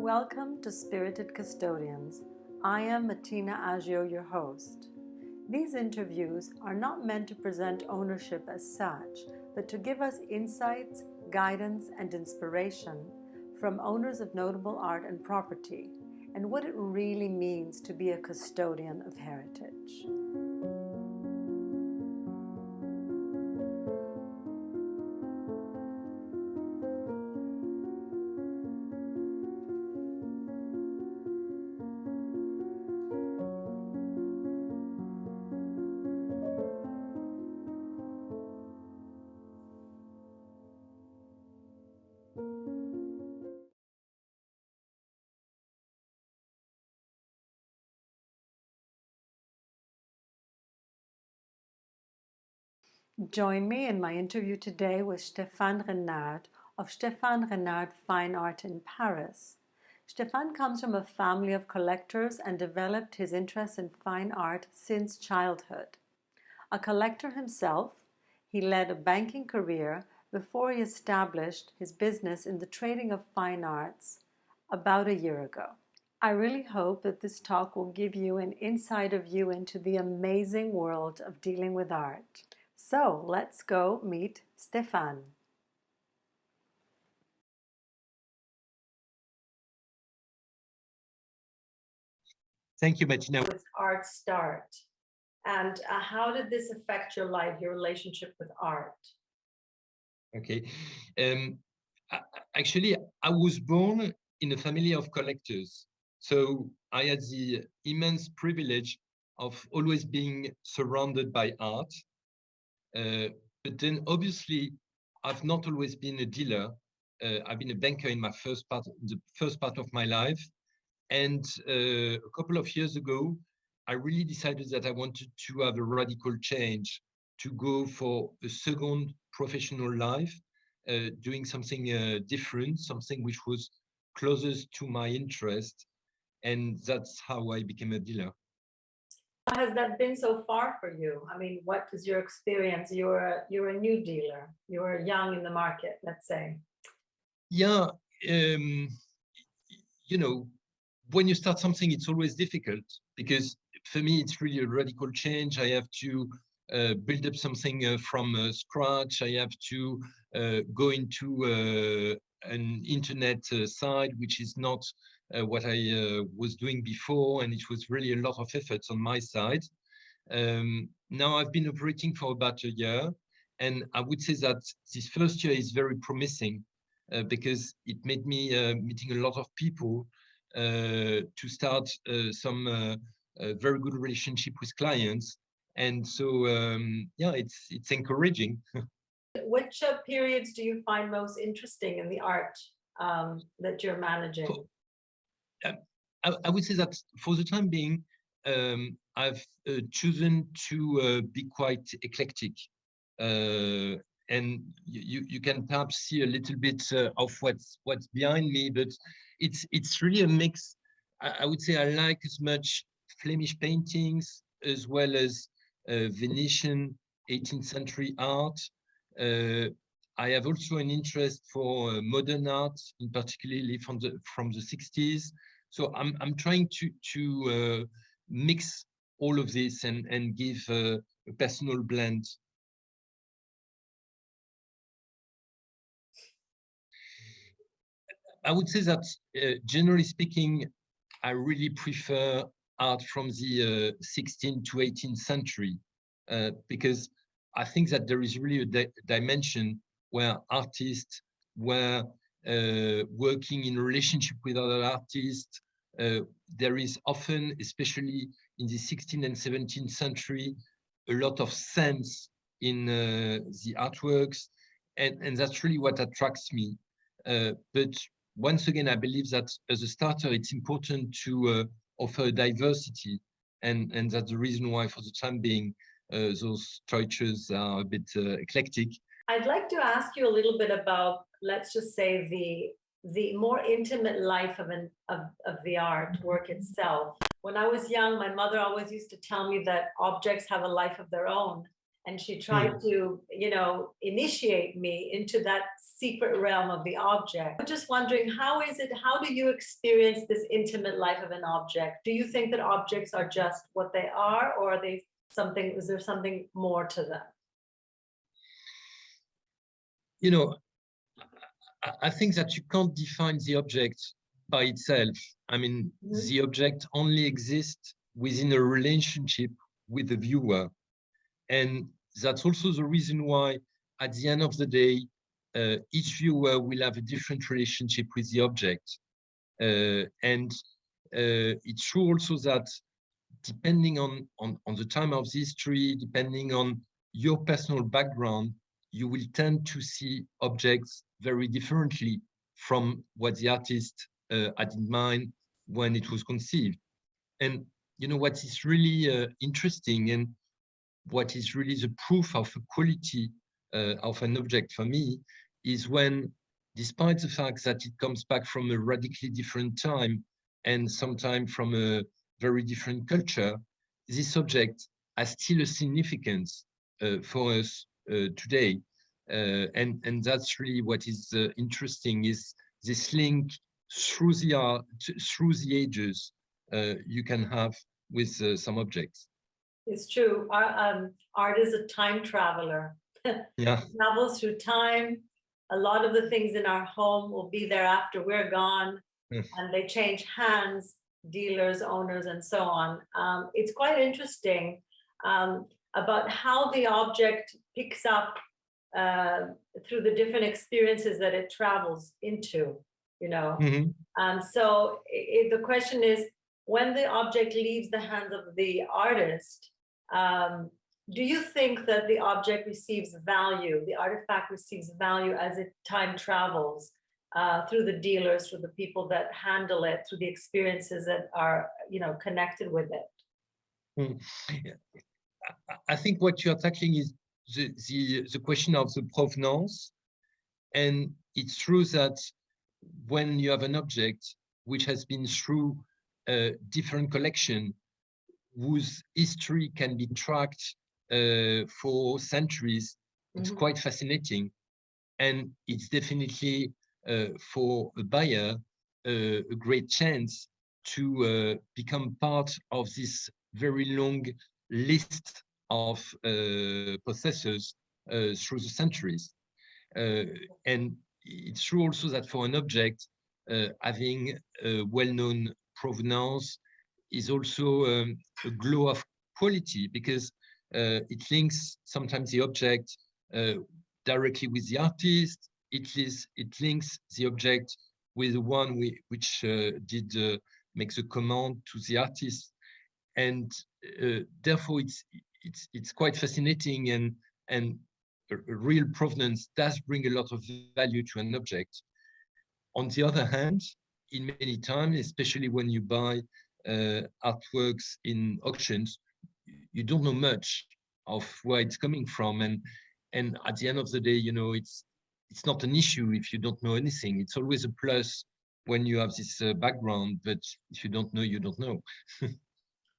Welcome to Spirited Custodians. I am Matina Agio, your host. These interviews are not meant to present ownership as such, but to give us insights, guidance, and inspiration from owners of notable art and property, and what it really means to be a custodian of heritage. Join me in my interview today with Stephane Renard of Stephane Renard Fine Art in Paris. Stephane comes from a family of collectors and developed his interest in fine art since childhood. A collector himself, he led a banking career before he established his business in the trading of fine arts about a year ago. I really hope that this talk will give you an insider view into the amazing world of dealing with art. So let's go meet Stephane. Thank you, Matina. With art start, and how did this affect your life, your relationship with art? Okay. Actually, I was born in a family of collectors. So I had the immense privilege of always being surrounded by art. But then obviously, I've not always been a dealer. I've been a banker in the first part of my life. And a couple of years ago, I really decided that I wanted to have a radical change, to go for a second professional life, doing something different, something which was closest to my interest. And that's how I became a dealer. How has that been so far for you? I mean, what is your experience? You're a new dealer. You're young in the market, let's say. Yeah, when you start something, it's always difficult because for me, it's really a radical change. I have to build up something from scratch. I have to go into an internet site, which is not what I was doing before. And it was really a lot of efforts on my side. Now I've been operating for about a year. And I would say that this first year is very promising because it made me meeting a lot of people to start some very good relationship with clients. And so, yeah, it's encouraging. Which periods do you find most interesting in the art that you're managing? I would say that for the time being, I've chosen to be quite eclectic. And you can perhaps see a little bit of what's behind me, but it's really a mix. I would say I like as much Flemish paintings as well as Venetian 18th century art. I have also an interest for modern art, in particularly from the 60s. So I'm trying to mix all of this and give a personal blend. I would say that generally speaking, I really prefer art from the 16th to 18th century because I think that there is really a dimension where artists were working in relationship with other artists. There is often, especially in the 16th and 17th century, a lot of sense in the artworks, and that's really what attracts me. But once again, I believe that as a starter, it's important to offer diversity, and that's the reason why, for the time being, those choices are a bit eclectic. I'd like to ask you a little bit about, let's just say, the more intimate life of the artwork itself. When I was young, my mother always used to tell me that objects have a life of their own, and she tried to, initiate me into that secret realm of the object. I'm just wondering, how do you experience this intimate life of an object? Do you think that objects are just what they are, or is there something more to them? I think that you can't define the object by itself. I mean, the object only exists within a relationship with the viewer. And that's also the reason why, at the end of the day, each viewer will have a different relationship with the object. And it's true also that depending on the time of the history, depending on your personal background, you will tend to see objects very differently from what the artist had in mind when it was conceived. And what is really interesting, and what is really the proof of a quality of an object for me, is when, despite the fact that it comes back from a radically different time and sometimes from a very different culture, this object has still a significance for us today. And that's really what is interesting, is this link through the art, through the ages you can have with some objects. It's true. Art is a time traveler. Yeah. It travels through time. A lot of the things in our home will be there after we're gone, and they change hands, dealers, owners, and so on. It's quite interesting about how the object picks up through the different experiences that it travels into, So the question is, when the object leaves the hands of the artist, do you think that the object receives value, the artifact receives value as it time travels through the dealers, through the people that handle it, through the experiences that are, connected with it? I think what you're tackling is the question of the provenance. And it's true that when you have an object which has been through a different collection, whose history can be tracked for centuries, it's quite fascinating. And it's definitely, for a buyer, a great chance to become part of this very long list of possessors through the centuries. And it's true also that for an object, having a well-known provenance is also a glow of quality, because it links sometimes the object directly with the artist. It links the object with the one which did make the command to the artist, and therefore it's quite fascinating, and a real provenance does bring a lot of value to an object. On the other hand, in many times, especially when you buy artworks in auctions, you don't know much of where it's coming from, and at the end of the day, it's not an issue if you don't know anything. It's always a plus when you have this background, but if you don't know, you don't know.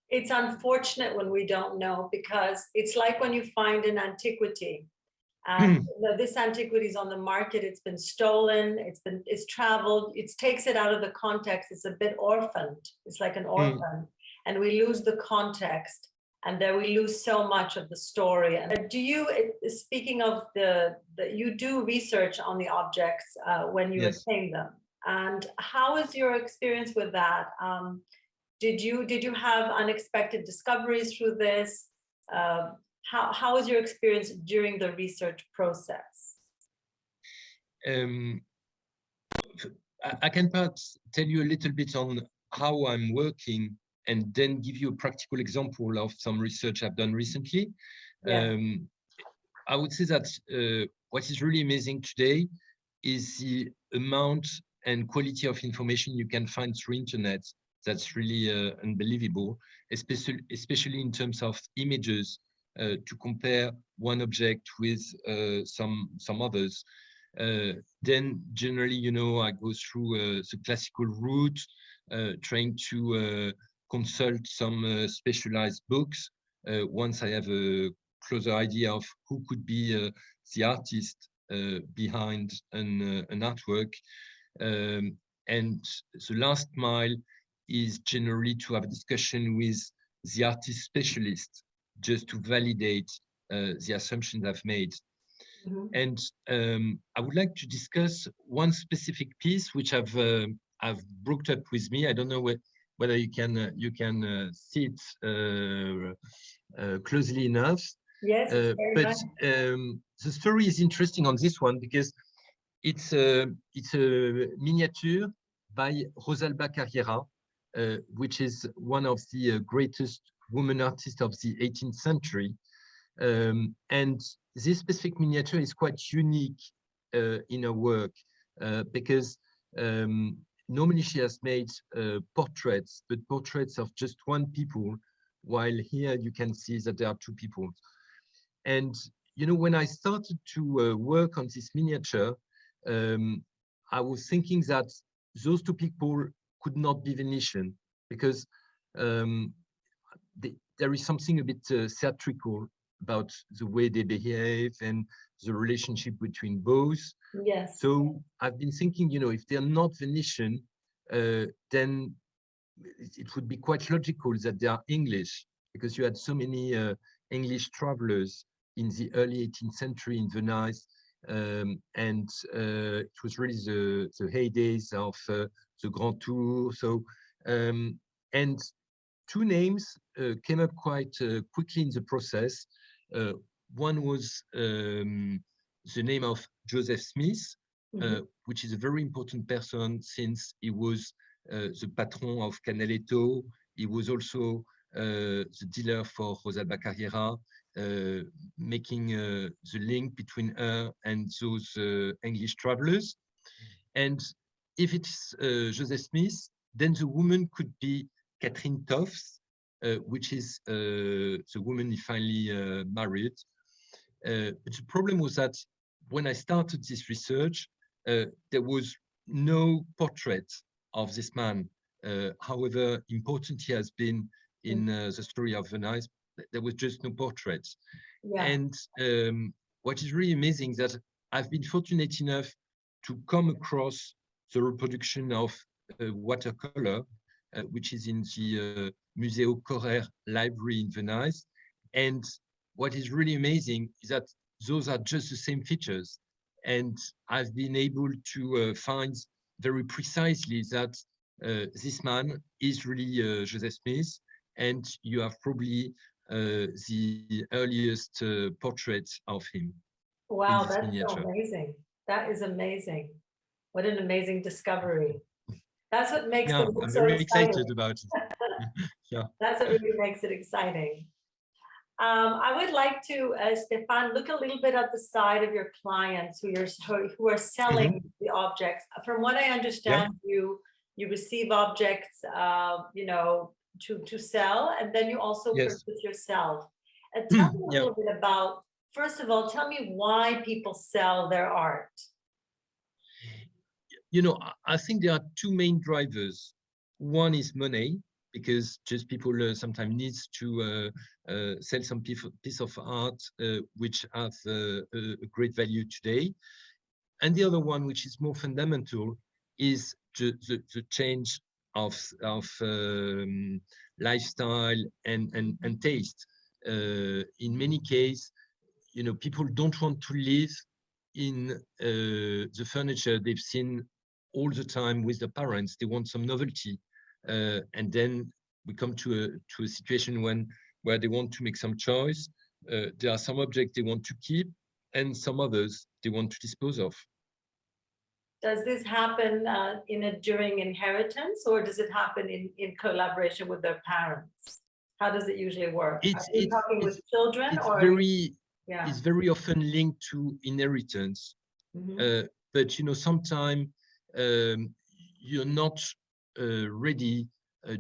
It's unfortunate when we don't know, because it's like when you find an antiquity. And this antiquity is on the market, it's been stolen, it's traveled, it takes it out of the context, it's a bit orphaned, it's like an orphan, and we lose the context, and then we lose so much of the story. And speaking of you do research on the objects when you obtain them, and how is your experience with that? Did you have unexpected discoveries through this? How was your experience during the research process? I can perhaps tell you a little bit on how I'm working, and then give you a practical example of some research I've done recently. Yeah. I would say that what is really amazing today is the amount and quality of information you can find through internet. That's really unbelievable, especially in terms of images. To compare one object with some others. Then generally, I go through the classical route, trying to consult some specialized books once I have a closer idea of who could be the artist behind an artwork. And the last mile is generally to have a discussion with the artist specialist just to validate the assumptions I've made. And I would like to discuss one specific piece which I've brought up with me. I don't know whether you can see it closely enough. Yes, it's very but nice. The story is interesting on this one because it's a miniature by Rosalba Carriera, which is one of the greatest woman artists of the 18th century. And this specific miniature is quite unique in her work because normally she has made portraits, but portraits of just one people, while here you can see that there are two people. And you know, when I started to work on this miniature, I was thinking that those two people could not be Venetian because there is something a bit theatrical about the way they behave and the relationship between both. Yes. So I've been thinking, you know, if they're not Venetian, then it would be quite logical that they are English, because you had so many English travelers in the early 18th century in Venice. And it was really the heydays of the Grand Tour. So, and two names came up quite quickly in the process. One was the name of Joseph Smith, which is a very important person since he was the patron of Canaletto. He was also the dealer for Rosalba Carriera, making the link between her and those English travelers. And if it's Joseph Smith, then the woman could be Catherine Toffs, which is the woman he finally married. But the problem was that when I started this research, there was no portrait of this man. However important he has been in the story of Venice, there was just no portrait. Yeah. And what is really amazing is that I've been fortunate enough to come across the reproduction of watercolor, which is in the Museo Correr library in Venice. And what is really amazing is that those are just the same features. And I've been able to find very precisely that this man is really Joseph Smith, and you have probably the earliest portrait of him. Wow, that's so amazing. That is amazing. What an amazing discovery. That's what makes them look so exciting. I'm very excited about it. Yeah. That's what really makes it exciting. I would like to, Stephane, look a little bit at the side of your clients who are selling the objects. From what I understand, you receive objects, you know, to sell, and then you also purchase yourself. Tell me a little bit about, first of all, tell me why people sell their art. You know, I think there are two main drivers. One is money, because just people sometimes need to sell some piece of art which has a great value today. And the other one, which is more fundamental, is the change of lifestyle and taste. In many cases, you know, people don't want to live in the furniture they've seen all the time with their parents. They want some novelty. And then we come to a situation where they want to make some choice. There are some objects they want to keep, and some others they want to dispose of. Does this happen during inheritance, or does it happen in collaboration with their parents? How does it usually work? Are you talking with children, or it's very often linked to inheritance. But you know, sometimes you're not ready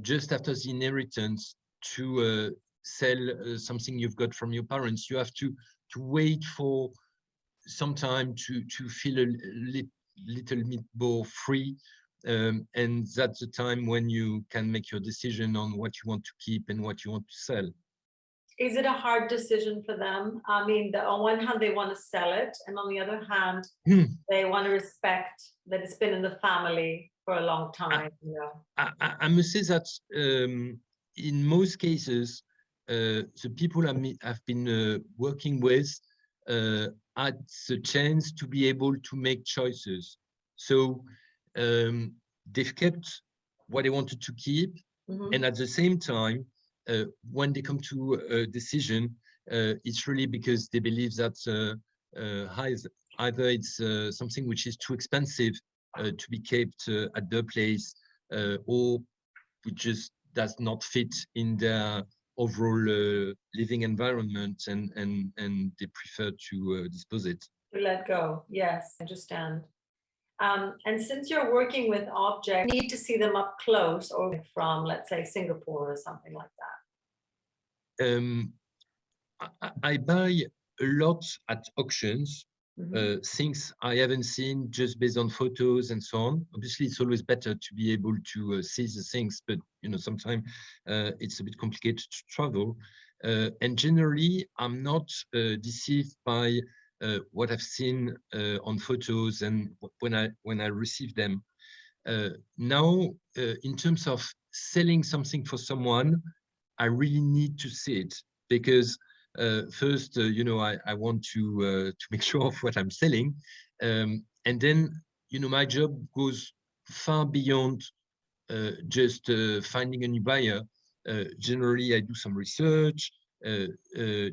just after the inheritance to sell something you've got from your parents. You have to wait for some time to feel a little bit more free, and that's the time when you can make your decision on what you want to keep and what you want to sell. Is it a hard decision for them? I mean, on one hand, they want to sell it, and on the other hand, they want to respect that it's been in the family for a long time. I must say that in most cases, the people I've been working with had the chance to be able to make choices. So they've kept what they wanted to keep, and at the same time, when they come to a decision, it's really because they believe that either it's something which is too expensive to be kept at their place, or which just does not fit in their overall living environment, and they prefer to dispose it. To let go, yes, I understand. And since you're working with objects, you need to see them up close, or from, let's say, Singapore or something like that. I buy a lot at auctions, things I haven't seen just based on photos and so on. Obviously, it's always better to be able to see the things, but sometimes it's a bit complicated to travel. And generally, I'm not deceived by what I've seen on photos and when I receive them. Now, in terms of selling something for someone, I really need to see it, because first, I want to make sure of what I'm selling, and then my job goes far beyond just finding a new buyer. Generally, I do some research.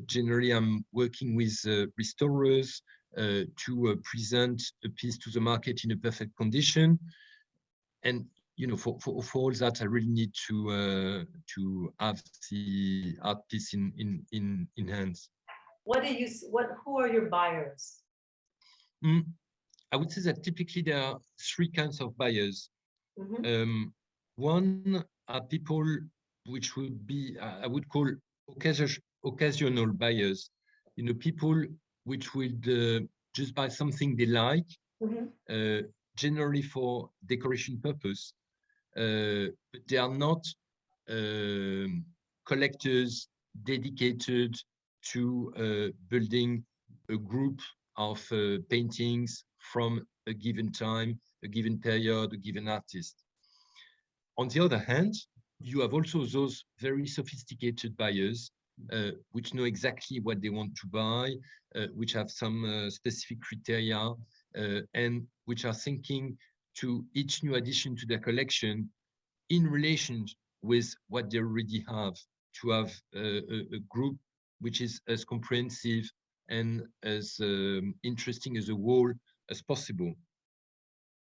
Generally, I'm working with restorers to present a piece to the market in a perfect condition, and for all that, I really need to have the art piece in hands. Who are your buyers? I would say that typically there are three kinds of buyers. One are people which would be, I would call occasional buyers. People which would just buy something they like, generally for decoration purpose. But they are not collectors dedicated to building a group of paintings from a given time, a given period, a given artist. On the other hand, you have also those very sophisticated buyers which know exactly what they want to buy, which have some specific criteria, and which are thinking to each new addition to their collection in relation with what they already have, to have a group which is as comprehensive and as interesting as a whole as possible.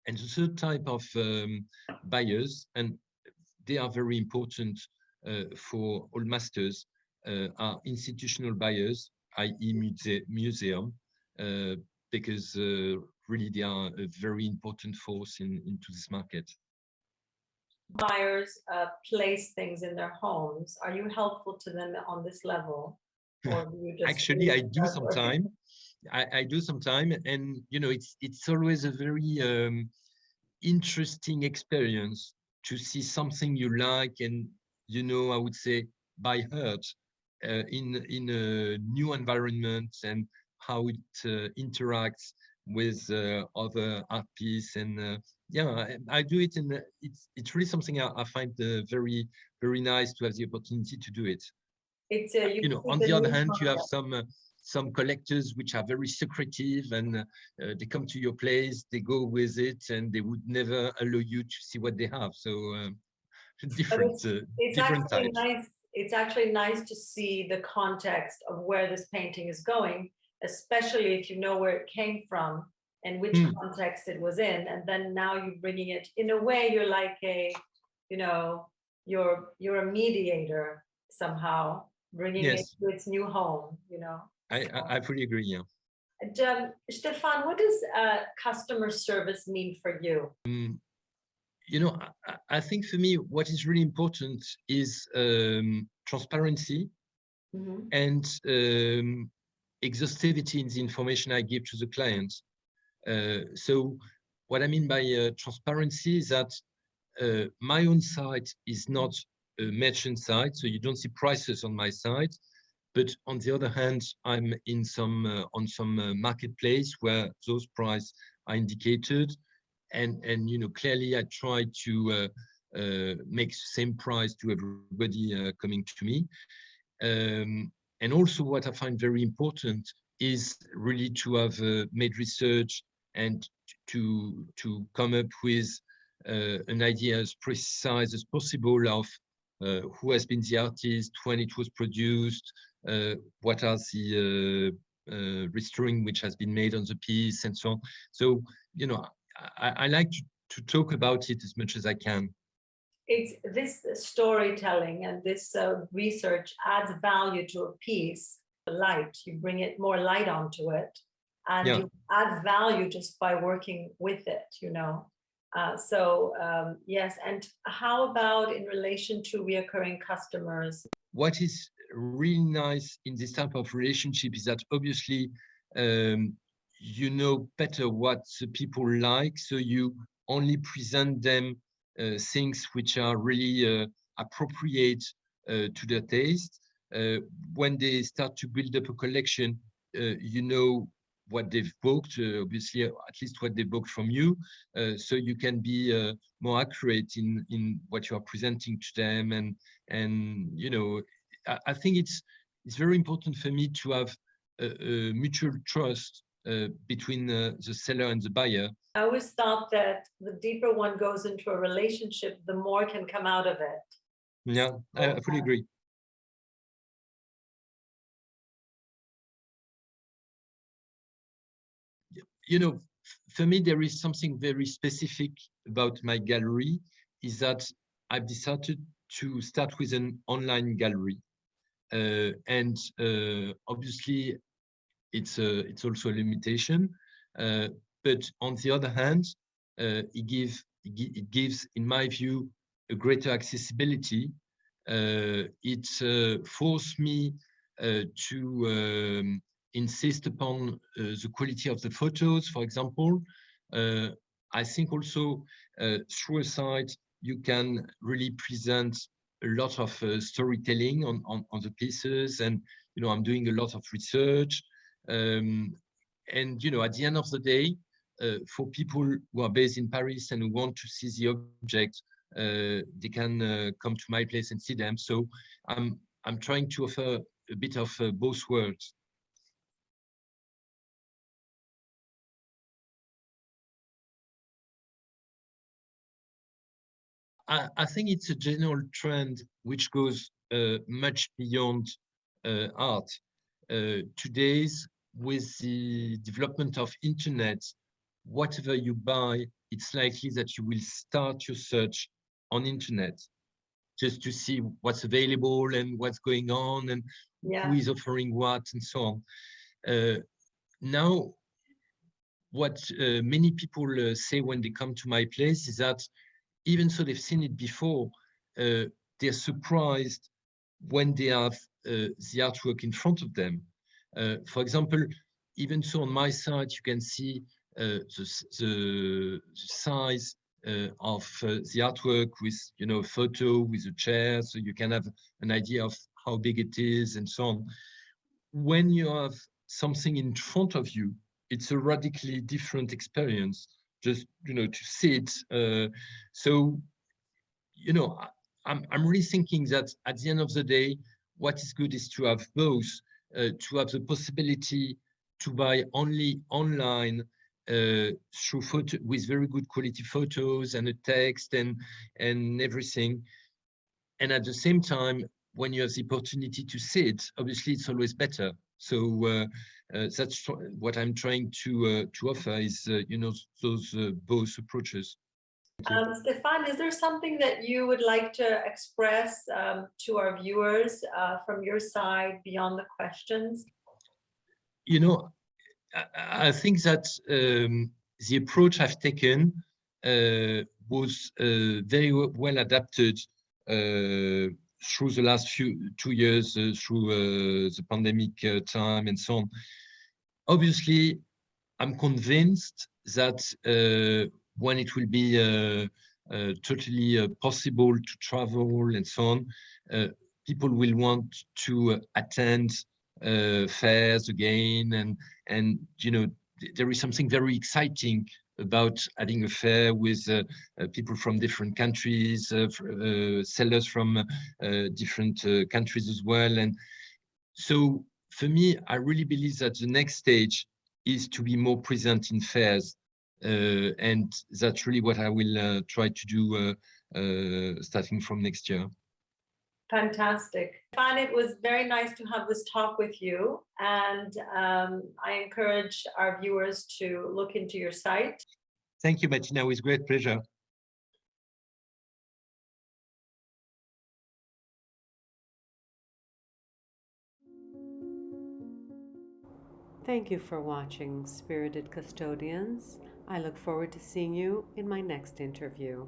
And the third type of buyers, and they are very important for all masters, are institutional buyers, i.e. museum, because really they are a very important force into this market. Buyers place things in their homes. Are you helpful to them on this level? Or do you just actually I do sometimes. I do sometimes, and it's always a very interesting experience to see something you like, and I would say by heart in a new environment, and how it interacts with other art pieces. And yeah, I do it, and it's really something I find very, very nice to have the opportunity to do it. It's on the other hand, you have some collectors which are very secretive, and they come to your place, they go with it, and they would never allow you to see what they have. So different types. Nice. It's actually nice to see the context of where this painting is going, especially if you know where it came from and which context it was in, and then now you're bringing it in a way. You're like you're a mediator somehow, bringing it to its new home. I fully agree. Yeah. And, Stephane, what does customer service mean for you? I think for me, what is really important is transparency and exhaustivity in the information I give to the client. So what I mean by transparency is that my own site is not a merchant site, so you don't see prices on my site. But on the other hand, I'm in some on some marketplace where those prices are indicated, and clearly I try to make the same price to everybody coming to me. And also what I find very important is really to have made research and to come up with an idea as precise as possible of who has been the artist, when it was produced, what are the restoring which has been made on the piece, and so on. So, I like to talk about it as much as I can. It's this storytelling and this research adds value to a piece. Light, you bring it more light onto it, and Yeah. you add value just by working with it. Yes. And how about in relation to reoccurring customers? What is really nice in this type of relationship is that obviously you know better what the people like, so you only present them things which are really appropriate to their taste. When they start to build up a collection, you know what they've booked, obviously at least what they booked from you, so you can be more accurate in what you are presenting to them. And I think it's very important for me to have a mutual trust between the seller and the buyer. I always thought that the deeper one goes into a relationship, the more can come out of it. Yeah, I fully agree. For me, there is something very specific about my gallery, is that I've decided to start with an online gallery. And obviously, it's also a limitation. But on the other hand, it gives, in my view, a greater accessibility. It forced me to insist upon the quality of the photos, for example. I think also through a site, you can really present a lot of storytelling on the pieces. And, I'm doing a lot of research. And, at the end of the day, for people who are based in Paris and who want to see the object, they can come to my place and see them. So I'm trying to offer a bit of both worlds. I think it's a general trend which goes much beyond art. Today's, with the development of internet, whatever you buy, it's likely that you will start your search on internet just to see what's available and what's going on and who is offering what and so on. Now, what many people say when they come to my place is that even so they've seen it before, they're surprised when they have the artwork in front of them. For example, even so on my site, you can see the size of the artwork with, a photo with a chair, so you can have an idea of how big it is and so on. When you have something in front of you, it's a radically different experience, just, to see it. So, I'm really thinking that at the end of the day, what is good is to have both, to have the possibility to buy only online through photo with very good quality photos and a text and everything. And at the same time, when you have the opportunity to see it, obviously it's always better. So that's what I'm trying to offer is, those both approaches. Stephane, is there something that you would like to express to our viewers from your side beyond the questions? I think that the approach I've taken was very well adapted through the last 2 years, through the pandemic time and so on. Obviously, I'm convinced that when it will be totally possible to travel and so on, people will want to attend fairs again, and there is something very exciting about having a fair with people from different countries, sellers from different countries as well. And so for me, I really believe that the next stage is to be more present in fairs. And that's really what I will try to do starting from next year. Fantastic. Stephane, it was very nice to have this talk with you. And I encourage our viewers to look into your site. Thank you, Matina. With great pleasure. Thank you for watching, Spirited Custodians. I look forward to seeing you in my next interview.